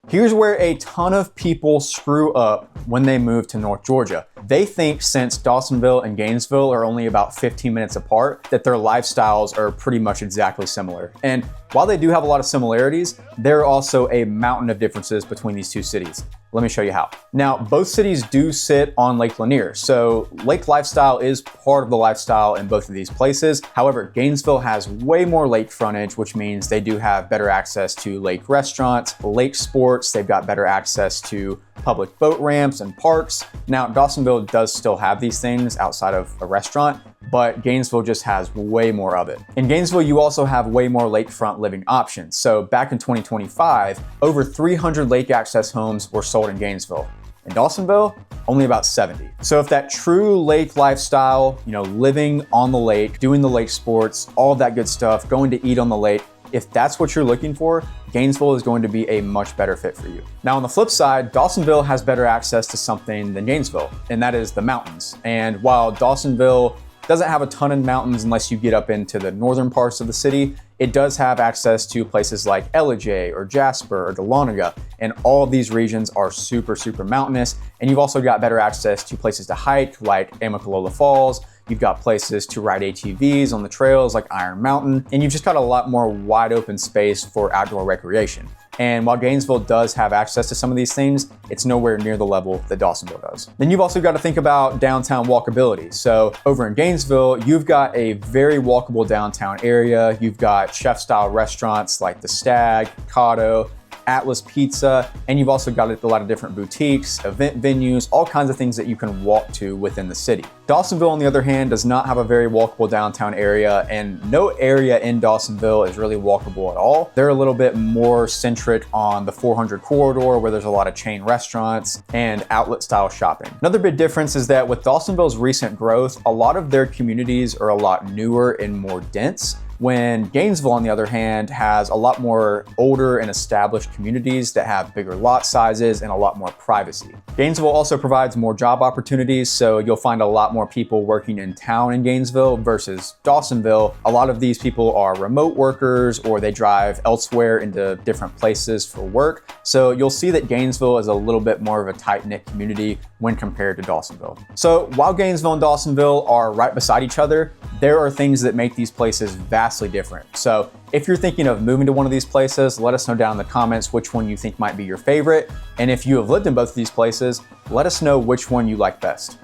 Here's where a ton of people screw up when they move to North Georgia. They think since Dawsonville and Gainesville are only about 15 minutes apart, that their lifestyles are pretty much exactly similar. And while they do have a lot of similarities, there are also a mountain of differences between these two cities. Let me show you how. Now, both cities do sit on Lake Lanier, so lake lifestyle is part of the lifestyle in both of these places. However, Gainesville has way more lake frontage, which means they do have better access to lake restaurants, lake sports. They've got better access to public boat ramps and parks. Now, Dawsonville does still have these things outside of a restaurant, but Gainesville just has way more of it. In Gainesville, you also have way more lakefront living options. So back in 2025, over 300 lake access homes were sold in Gainesville. In Dawsonville, only about 70. So if that true lake lifestyle, living on the lake, doing the lake sports, all of that good stuff, going to eat on the lake, if that's what you're looking for, Gainesville is going to be a much better fit for you. Now, on the flip side, Dawsonville has better access to something than Gainesville, and that is the mountains. And while Dawsonville doesn't have a ton of mountains unless you get up into the northern parts of the city, it does have access to places like Ellijay or Jasper or Dahlonega, and all of these regions are super, super mountainous. And you've also got better access to places to hike like Amicalola Falls. You've got places to ride ATVs on the trails like Iron Mountain, and you've just got a lot more wide open space for outdoor recreation. And while Gainesville does have access to some of these things, it's nowhere near the level that Dawsonville does. Then you've also got to think about downtown walkability. So over in Gainesville, you've got a very walkable downtown area. You've got chef-style restaurants like The Stag, Cotto, Atlas Pizza, and you've also got a lot of different boutiques, event venues, all kinds of things that you can walk to within the city. Dawsonville, on the other hand, does not have a very walkable downtown area, and no area in Dawsonville is really walkable at all. They're a little bit more centric on the 400 corridor, where there's a lot of chain restaurants and outlet style shopping. Another big difference is that with Dawsonville's recent growth, a lot of their communities are a lot newer and more dense, when Gainesville, on the other hand, has a lot more older and established communities that have bigger lot sizes and a lot more privacy. Gainesville also provides more job opportunities, so you'll find a lot more people working in town in Gainesville versus Dawsonville. A lot of these people are remote workers, or they drive elsewhere into different places for work. So you'll see that Gainesville is a little bit more of a tight-knit community when compared to Dawsonville. So while Gainesville and Dawsonville are right beside each other, there are things that make these places vastly different. So if you're thinking of moving to one of these places, let us know down in the comments which one you think might be your favorite. And if you have lived in both of these places, let us know which one you like best.